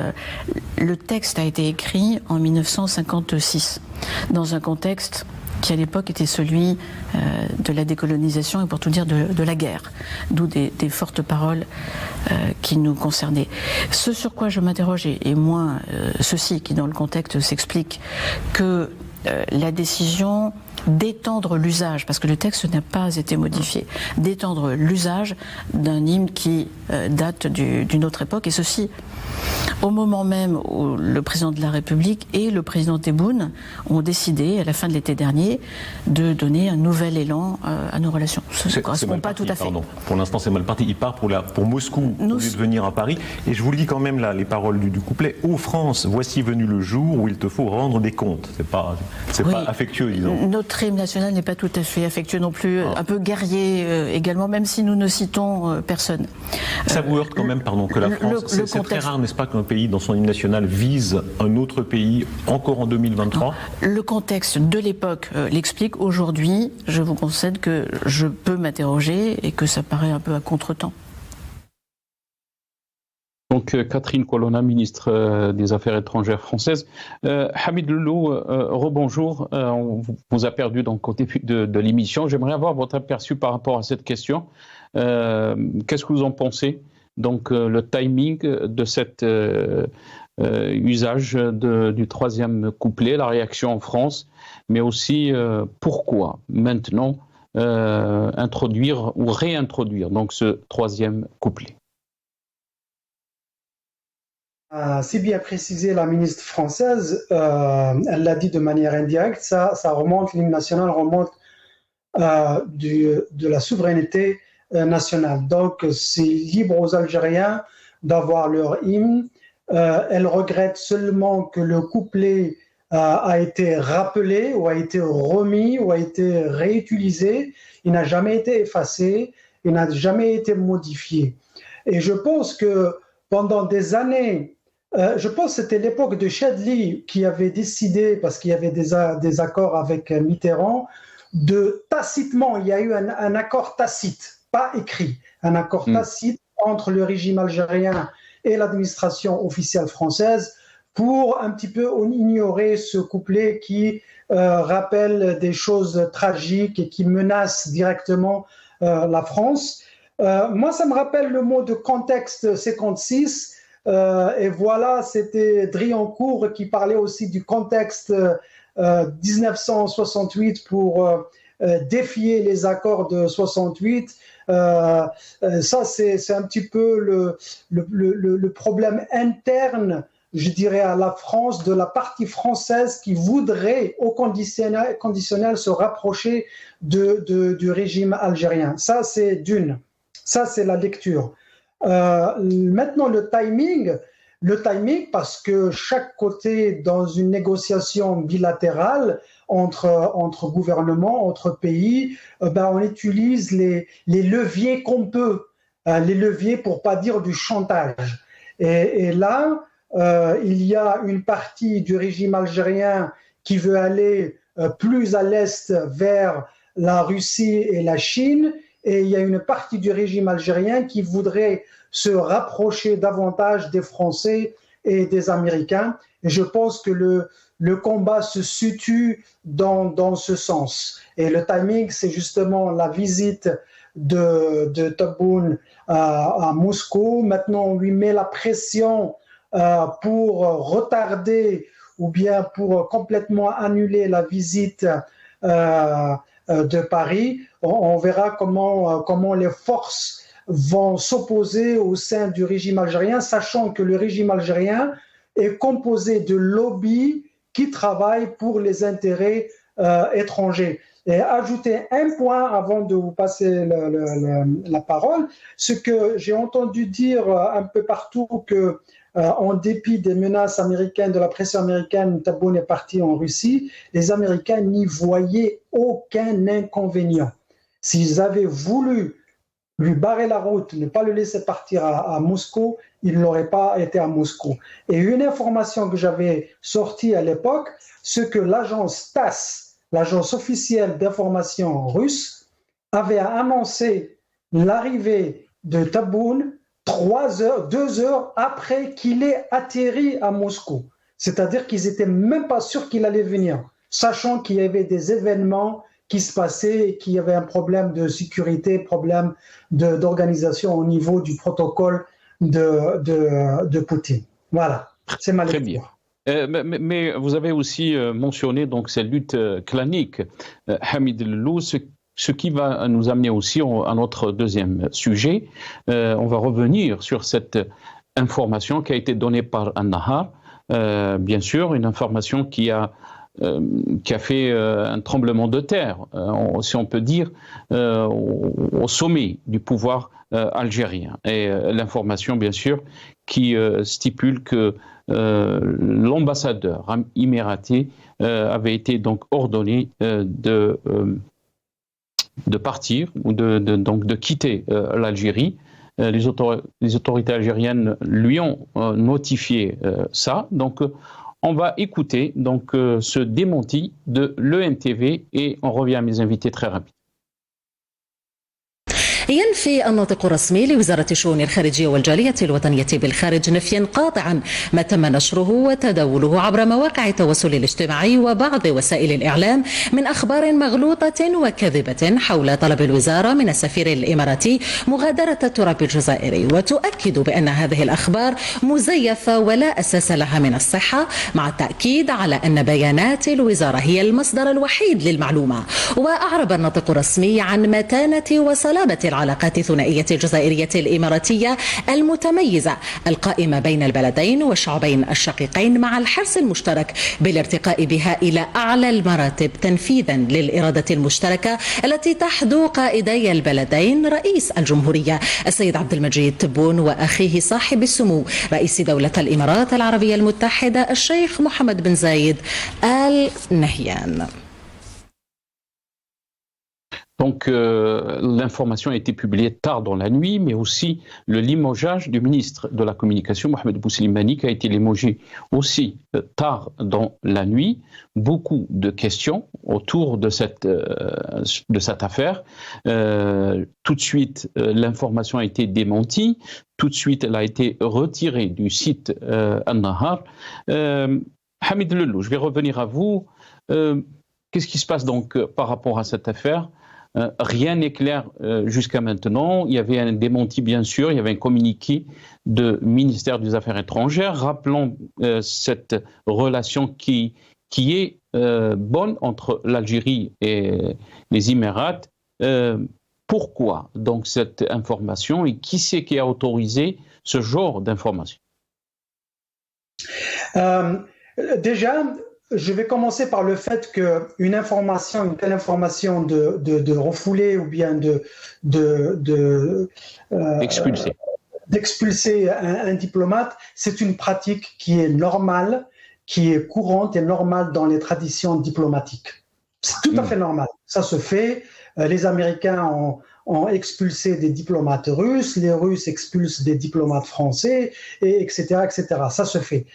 Le texte a été écrit en 1956 dans un contexte qui à l'époque était celui de la décolonisation et pour tout dire de la guerre, d'où des fortes paroles qui nous concernaient. Ce sur quoi je m'interroge, et moins ceci qui dans le contexte s'explique, que la décision d'étendre l'usage, parce que le texte n'a pas été modifié, d'étendre l'usage d'un hymne qui date d'une autre époque, et ceci au moment même où le président de la République et le président Tebboune ont décidé, à la fin de l'été dernier, de donner un nouvel élan à nos relations. Ça ne correspond pas tout à fait. Pardon. Pour l'instant, c'est mal parti. Il part pour Moscou au lieu de venir à Paris. Et je vous lis quand même là les paroles du couplet. « Ô France, voici venu le jour où il te faut rendre des comptes. » C'est pas affectueux, disons. Notre hymne national n'est pas tout à fait affectueux non plus, un peu guerrier également, même si nous ne citons personne. Ça vous heurte quand même, pardon, que la France, c'est très rare, n'est-ce pas, qu'un pays dans son hymne national vise un autre pays encore en 2023 ? Le contexte de l'époque l'explique. Aujourd'hui, je vous concède que je peux m'interroger et que ça paraît un peu à contre-temps. Donc Catherine Colonna, ministre des Affaires étrangères française. Hamid Lello, rebonjour. On vous a perdu donc au début de l'émission. J'aimerais avoir votre aperçu par rapport à cette question. Qu'est-ce que vous en pensez ? Donc le timing de cet usage du troisième couplet, la réaction en France, mais aussi pourquoi maintenant introduire ou réintroduire donc ce troisième couplet. C'est bien précisé, la ministre française, elle l'a dit de manière indirecte, ça remonte, l'hymne national remonte de la souveraineté nationale. Donc c'est libre aux Algériens d'avoir leur hymne. Elle regrette seulement que le couplet a été rappelé ou a été remis ou a été réutilisé. Il n'a jamais été effacé, il n'a jamais été modifié. Et je pense que pendant des années, je pense que c'était l'époque de Chadli qui avait décidé, parce qu'il y avait des accords avec Mitterrand, tacitement, il y a eu un accord tacite, pas écrit, un accord tacite entre le régime algérien et l'administration officielle française pour un petit peu ignorer ce couplet qui rappelle des choses tragiques et qui menace directement la France. Moi, ça me rappelle le mot de contexte 56. Et voilà, c'était Driancourt qui parlait aussi du contexte 1968 pour défier les accords de 68. Ça, c'est un petit peu le problème interne je dirais, à la France, de la partie française qui voudrait au conditionnel se rapprocher du régime algérien. Ça, c'est d'une. Ça, c'est la lecture. Maintenant, le timing, parce que chaque côté, dans une négociation bilatérale entre gouvernements, entre pays, on utilise les leviers qu'on peut, les leviers pour pas dire du chantage. Et là, il y a une partie du régime algérien qui veut aller plus à l'est vers la Russie et la Chine, et il y a une partie du régime algérien qui voudrait se rapprocher davantage des Français et des Américains. Et je pense que le combat se situe dans ce sens. Et le timing, c'est justement la visite de Tebboune à Moscou. Maintenant, on lui met la pression pour retarder ou bien pour complètement annuler la visite de Paris. On verra comment les forces vont s'opposer au sein du régime algérien, sachant que le régime algérien est composé de lobbies qui travaillent pour les intérêts étrangers. Et ajouter un point avant de vous passer la parole, ce que j'ai entendu dire un peu partout que en dépit des menaces américaines, de la pression américaine, Tebboune est parti en Russie, les Américains n'y voyaient aucun inconvénient. S'ils avaient voulu lui barrer la route, ne pas le laisser partir à Moscou, il n'aurait pas été à Moscou. Et une information que j'avais sortie à l'époque, c'est que l'agence TASS, l'agence officielle d'information russe, avait annoncé l'arrivée de Tebboune 2 heures après qu'il ait atterri à Moscou. C'est-à-dire qu'ils n'étaient même pas sûrs qu'il allait venir, sachant qu'il y avait des événements qui se passaient et qu'il y avait un problème de sécurité, problème d'organisation au niveau du protocole de Poutine. Voilà, c'est ma lecture. Très bien. Mais vous avez aussi mentionné donc ces luttes claniques, Hamid Lelou, ce qui va nous amener aussi à notre deuxième sujet. On va revenir sur cette information qui a été donnée par An-Nahar, bien sûr, une information qui a fait un tremblement de terre, si on peut dire, au sommet du pouvoir algérien. Et l'information, bien sûr, qui stipule que l'ambassadeur émiraté avait été donc ordonné de partir ou de quitter l'Algérie. Les autorités algériennes lui ont notifié ça. Donc, on va écouter donc ce démenti de l'ENTV et on revient à mes invités très rapidement. ينفي الناطق الرسمي لوزارة الشؤون الخارجية والجالية الوطنية بالخارج نفيا قاطعا ما تم نشره وتداوله عبر مواقع التواصل الاجتماعي وبعض وسائل الإعلام من أخبار مغلوطة وكاذبة حول طلب الوزارة من السفير الإماراتي مغادرة التراب الجزائري، وتؤكد بأن هذه الأخبار مزيفة ولا أساس لها من الصحة، مع التأكيد على أن بيانات الوزارة هي المصدر الوحيد للمعلومة. وأعرب الناطق الرسمي عن متانة وصلابة العلاقات الثنائية الجزائرية الإماراتية المتميزة القائمة بين البلدين والشعبين الشقيقين، مع الحرص المشترك بالارتقاء بها إلى أعلى المراتب تنفيذا للإرادة المشتركة التي تحدو قائدي البلدين رئيس الجمهورية السيد عبد المجيد تبون وأخيه صاحب السمو رئيس دولة الإمارات العربية المتحدة الشيخ محمد بن زايد آل نهيان. Donc, l'information a été publiée tard dans la nuit, mais aussi le limogeage du ministre de la Communication, Mohamed Bouslimani, qui a été limogé aussi tard dans la nuit. Beaucoup de questions autour de cette affaire. Tout de suite, l'information a été démentie. Tout de suite, elle a été retirée du site An-Nahar. Hamid Lelou, je vais revenir à vous. Qu'est-ce qui se passe donc par rapport à cette affaire ? Rien n'est clair jusqu'à maintenant. Il y avait un démenti, bien sûr. Il y avait un communiqué du ministère des Affaires étrangères rappelant cette relation qui est bonne entre l'Algérie et les Émirats. Pourquoi donc cette information et qui c'est qui a autorisé ce genre d'information ? Déjà, je vais commencer par le fait qu'une information, une telle information de refouler ou bien d'expulser un diplomate, c'est une pratique qui est normale, qui est courante et normale dans les traditions diplomatiques. C'est tout à fait normal. Ça se fait. Les Américains ont expulsé des diplomates russes, les Russes expulsent des diplomates français, et etc., etc. Ça se fait.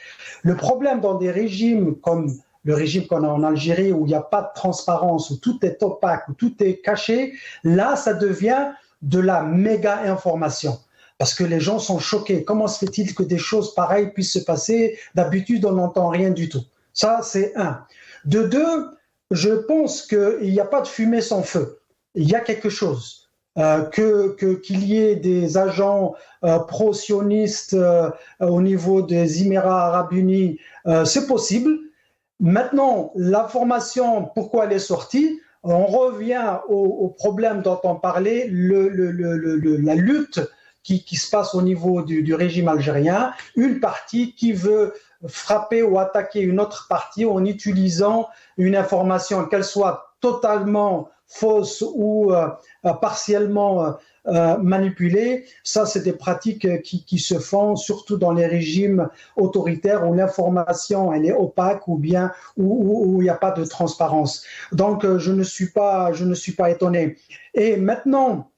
Le problème dans des régimes comme le régime qu'on a en Algérie, où il n'y a pas de transparence, où tout est opaque, où tout est caché, là, ça devient de la méga-information. Parce que les gens sont choqués. Comment se fait-il que des choses pareilles puissent se passer? D'habitude, on n'entend rien du tout. Ça, c'est un. De deux, je pense qu'il n'y a pas de fumée sans feu. Il y a quelque chose. Qu'il y ait des agents pro-sionistes au niveau des Émirats arabes unis, c'est possible. Maintenant, l'information, pourquoi elle est sortie? On revient au problème dont on parlait, la lutte qui se passe au niveau du régime algérien, une partie qui veut frapper ou attaquer une autre partie en utilisant une information, qu'elle soit totalement fausse ou partiellement manipulée. Ça, c'est des pratiques qui se font surtout dans les régimes autoritaires où l'information elle est opaque ou bien où il n'y a pas de transparence. Donc, je ne suis pas étonné. Et maintenant,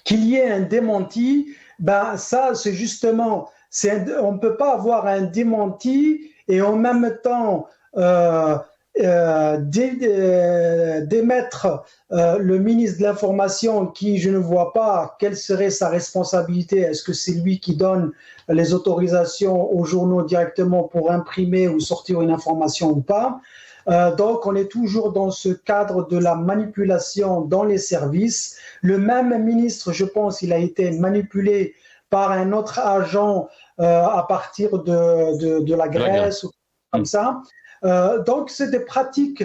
qu'il y ait un démenti, ben ça, c'est justement, on ne peut pas avoir un démenti et en même temps d'émettre le ministre de l'Information qui, je ne vois pas quelle serait sa responsabilité. Est-ce que c'est lui qui donne les autorisations aux journaux directement pour imprimer ou sortir une information ou pas? Donc, on est toujours dans ce cadre de la manipulation dans les services. Le même ministre, je pense, il a été manipulé par un autre agent à partir de la Grèce ou comme ça. Donc, c'est des pratiques,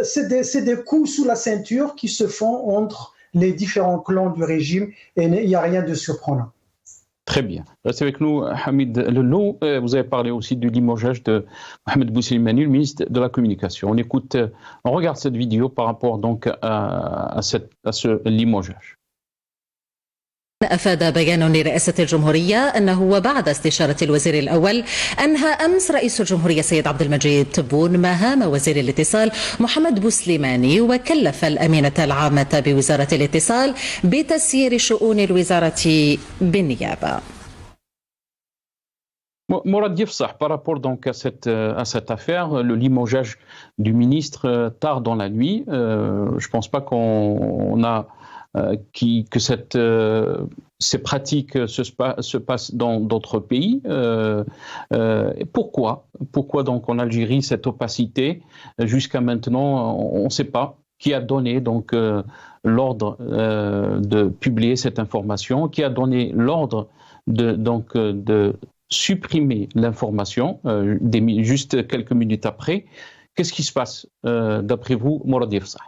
c'est des coups sous la ceinture qui se font entre les différents clans du régime et il n'y a rien de surprenant. Très bien. Restez avec nous, Hamid Lello. Vous avez parlé aussi du limogeage de Mohamed Bousselmani, le ministre de la Communication. On regarde cette vidéo par rapport donc à ce limogeage. أفاد بيان لرئاسة الجمهورية أنه وبعد استشارة الوزير الأول أنهى أمس رئيس الجمهورية سيد عبد المجيد تبون مهام وزير الاتصال محمد بوسليماني وكلف الأمينة العامة بوزارة الاتصال بتسيير شؤون الوزارة بالنيابة. Morad Yefsah, par rapport donc à cette affaire, le limogeage du ministre tard dans la nuit, je ne pense pas qu'on a que ces pratiques se passent dans d'autres pays. Pourquoi donc en Algérie cette opacité? Jusqu'à maintenant, on ne sait pas qui a donné donc l'ordre de publier cette information, qui a donné l'ordre de supprimer l'information juste quelques minutes après. Qu'est-ce qui se passe d'après vous, Morad Yefsah?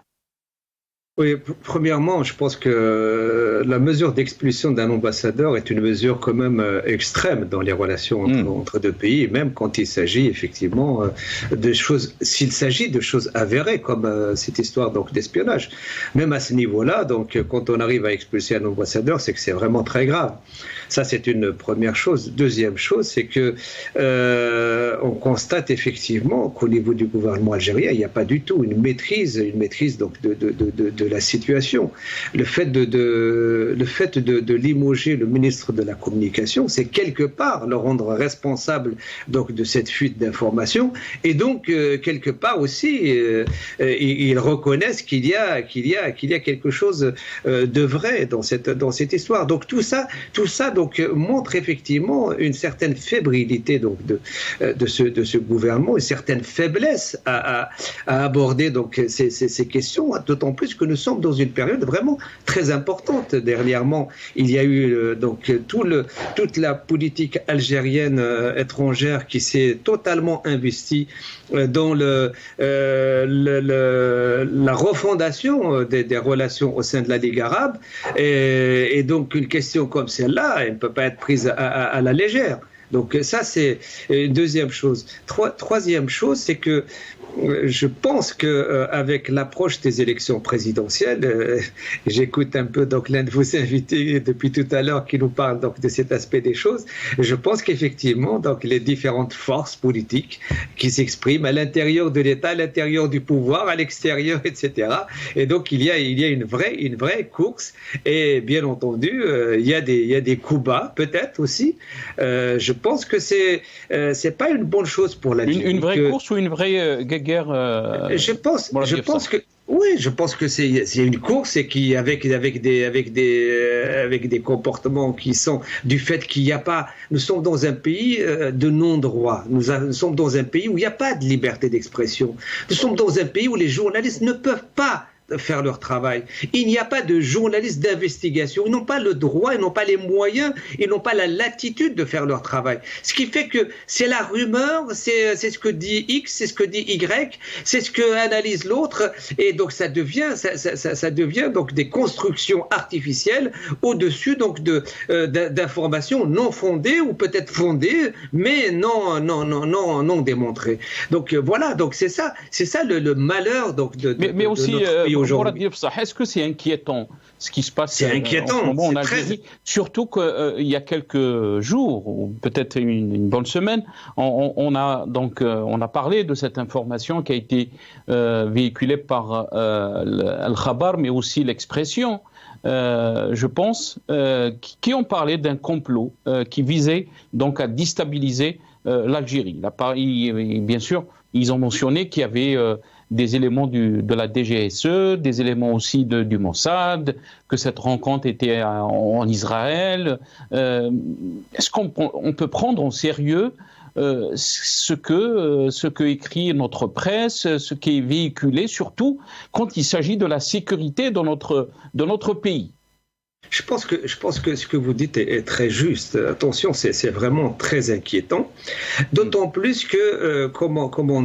Oui, premièrement, je pense que la mesure d'expulsion d'un ambassadeur est une mesure quand même extrême dans les relations entre deux pays, même quand il s'agit effectivement de choses, s'il s'agit de choses avérées comme cette histoire donc d'espionnage. Même à ce niveau-là, donc quand on arrive à expulser un ambassadeur, c'est que c'est vraiment très grave. Ça, c'est une première chose. Deuxième chose, c'est que on constate effectivement qu'au niveau du gouvernement algérien, il n'y a pas du tout une maîtrise donc de la situation. Le fait de limoger le ministre de la Communication, c'est quelque part le rendre responsable donc de cette fuite d'informations, et donc quelque part aussi ils reconnaissent qu'il y a quelque chose de vrai dans cette histoire. Donc tout ça donc montre effectivement une certaine fébrilité donc de ce gouvernement, une certaine faiblesse à aborder donc ces questions, d'autant plus que nous sommes dans une période vraiment très importante. Dernièrement, il y a eu donc toute la politique algérienne étrangère qui s'est totalement investie dans la refondation des relations au sein de la Ligue arabe, et donc une question comme celle-là, elle ne peut pas être prise à la légère. Donc ça, c'est une deuxième chose. Troisième chose, c'est que je pense qu'avec l'approche des élections présidentielles, j'écoute un peu donc l'un de vos invités depuis tout à l'heure qui nous parle donc de cet aspect des choses. Je pense qu'effectivement, donc les différentes forces politiques qui s'expriment à l'intérieur de l'État, à l'intérieur du pouvoir, à l'extérieur, etc. Et donc il y a une vraie course. Et bien entendu, il y a des coups bas, peut-être aussi. Je pense que c'est pas une bonne chose pour l'Algérie. Une vraie course ou une vraie guerre? Je pense que oui, je pense que c'est une course et qui avec des comportements qui sont du fait qu'il n'y a pas. Nous sommes dans un pays de non-droit. Nous sommes dans un pays où il n'y a pas de liberté d'expression. Nous sommes dans un pays où les journalistes ne peuvent pas faire leur travail. Il n'y a pas de journalistes d'investigation. Ils n'ont pas le droit, ils n'ont pas les moyens, ils n'ont pas la latitude de faire leur travail. Ce qui fait que c'est la rumeur, c'est ce que dit X, c'est ce que dit Y, c'est ce que analyse l'autre, et donc ça devient donc des constructions artificielles au-dessus donc d'informations non fondées ou peut-être fondées, mais non démontrées. Donc voilà, donc c'est ça le malheur donc de aussi, notre pays. Est-ce que c'est inquiétant ce qui se passe en ce moment en Algérie, surtout qu'il y a quelques jours ou peut-être une bonne semaine, on a parlé de cette information qui a été véhiculée par Al-Khabar, mais aussi l'Expression, je pense, qui ont parlé d'un complot qui visait donc à déstabiliser l'Algérie. Bien sûr, ils ont mentionné qu'il y avait des éléments de la DGSE, des éléments aussi du Mossad, que cette rencontre était en Israël. Est-ce qu'on peut prendre en sérieux ce que écrit notre presse, ce qui est véhiculé, surtout quand il s'agit de la sécurité de notre pays? Je pense que ce que vous dites est très juste. Attention, c'est vraiment très inquiétant. D'autant plus que, comme on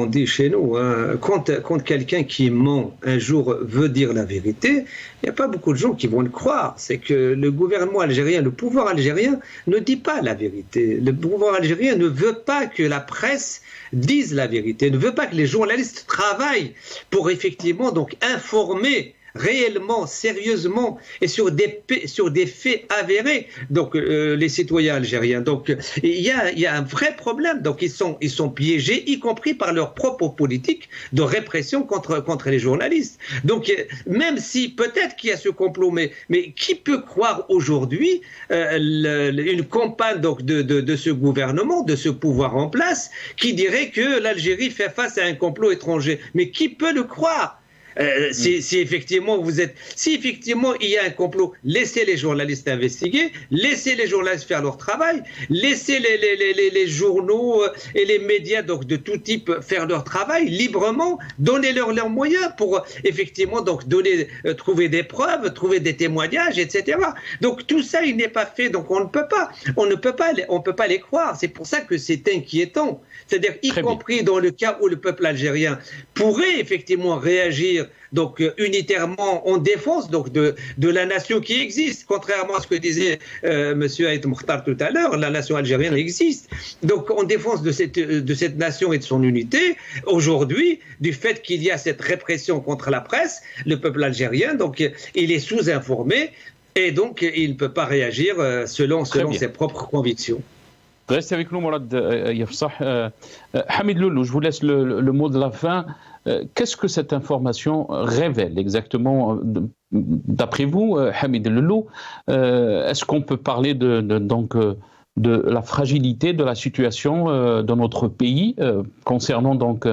dit chez nous, hein, quand quelqu'un qui ment un jour veut dire la vérité, il n'y a pas beaucoup de gens qui vont le croire. C'est que le gouvernement algérien, le pouvoir algérien ne dit pas la vérité. Le pouvoir algérien ne veut pas que la presse dise la vérité, ne veut pas que les journalistes travaillent pour effectivement donc informer réellement, sérieusement et sur des faits avérés, donc les citoyens algériens. Donc il y a un vrai problème. Donc ils sont piégés, y compris par leur propre politique de répression contre les journalistes. Donc même si peut-être qu'il y a ce complot, mais qui peut croire aujourd'hui une campagne donc de ce gouvernement, de ce pouvoir en place, qui dirait que l'Algérie fait face à un complot étranger? Mais qui peut le croire? Si effectivement il y a un complot, laissez les journalistes investiguer, laissez les journalistes faire leur travail, laissez les journaux et les médias donc de tout type faire leur travail librement, donnez-leur leurs moyens pour effectivement donc trouver des preuves, trouver des témoignages, etc. Donc tout ça il n'est pas fait, donc on ne peut pas les croire. C'est pour ça que c'est inquiétant. C'est-à-dire y compris dans le cas où le peuple algérien pourrait effectivement réagir donc unitairement en défense donc de la nation qui existe, contrairement à ce que disait Monsieur Aït Mokhtar tout à l'heure. La nation algérienne existe, donc en défense de cette nation et de son unité. Aujourd'hui, du fait qu'il y a cette répression contre la presse, le peuple algérien donc il est sous-informé et donc il ne peut pas réagir selon ses propres convictions. Restez avec nous, Mourad Yafsah. Hamid Loulou, je vous laisse le mot de la fin. Qu'est-ce que cette information révèle exactement, d'après vous, Hamid Loulou? Est-ce qu'on peut parler de la fragilité de la situation dans notre pays concernant donc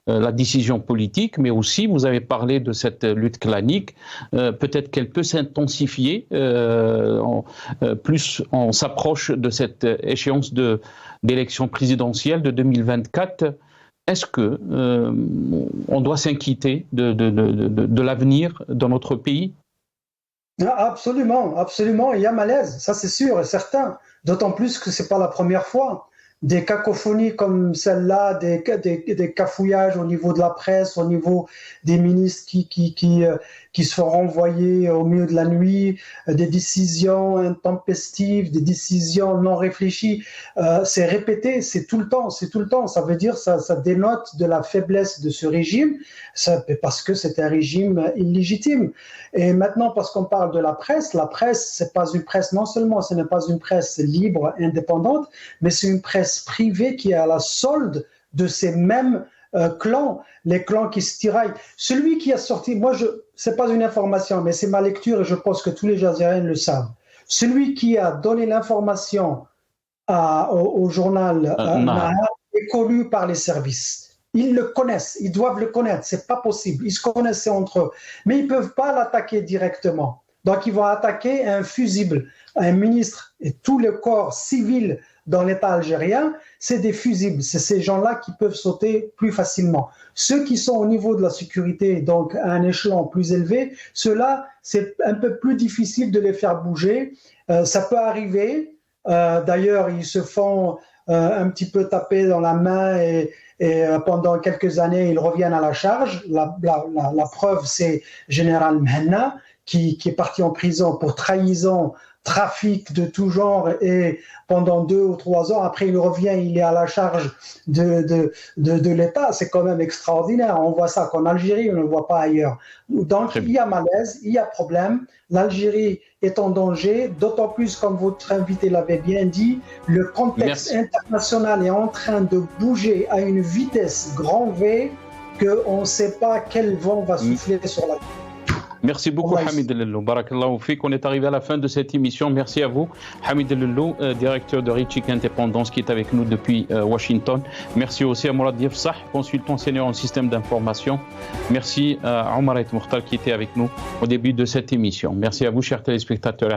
la décision politique, mais aussi vous avez parlé de cette lutte clanique, peut-être qu'elle peut s'intensifier, plus on s'approche de cette échéance d'élection présidentielle de 2024. Est-ce que on doit s'inquiéter de l'avenir dans notre pays? Absolument, absolument. Il y a malaise, ça c'est sûr et certain. D'autant plus que c'est pas la première fois. des cacophonies comme celle-là, des cafouillages au niveau de la presse, au niveau des ministres qui se font renvoyer au milieu de la nuit, des décisions intempestives, des décisions non réfléchies. C'est répété, c'est tout le temps. Ça veut dire ça dénote de la faiblesse de ce régime, parce que c'est un régime illégitime. Et maintenant, parce qu'on parle de la presse, c'est pas une presse, non seulement ce n'est pas une presse libre, indépendante, mais c'est une presse privée qui est à la solde de ces mêmes clans, les clans qui se tiraillent. Celui qui a sorti, c'est pas une information, mais c'est ma lecture et je pense que tous les Jazériens le savent. Celui qui a donné l'information au journal Nahar est connu par les services. Ils le connaissent, ils doivent le connaître, c'est pas possible. Ils se connaissaient entre eux, mais ils peuvent pas l'attaquer directement. Donc ils vont attaquer un fusible, un ministre et tout le corps civil dans l'État algérien, c'est des fusibles. C'est ces gens-là qui peuvent sauter plus facilement. Ceux qui sont au niveau de la sécurité, donc à un échelon plus élevé, ceux-là, c'est un peu plus difficile de les faire bouger. Ça peut arriver. D'ailleurs, ils se font un petit peu taper dans la main et pendant quelques années, ils reviennent à la charge. La preuve, c'est Général Mhenna qui est parti en prison pour trahison, trafic de tout genre et pendant 2 ou 3 ans, après il revient, il est à la charge de l'État. C'est quand même extraordinaire. On voit ça qu'en Algérie, on ne le voit pas ailleurs. Donc il y a malaise, il y a problème. L'Algérie est en danger, d'autant plus, comme votre invité l'avait bien dit, le contexte international est en train de bouger à une vitesse grand V qu'on ne sait pas quel vent va souffler sur la. Merci beaucoup Hamid Lellou. Barakallahu fik. On est arrivé à la fin de cette émission. Merci à vous. Hamid Lellou, directeur de Reachik Indépendance, qui est avec nous depuis Washington. Merci aussi à Mourad Diefsah, consultant senior en système d'information. Merci à Omar Et Mokhtar qui était avec nous au début de cette émission. Merci à vous, chers téléspectateurs.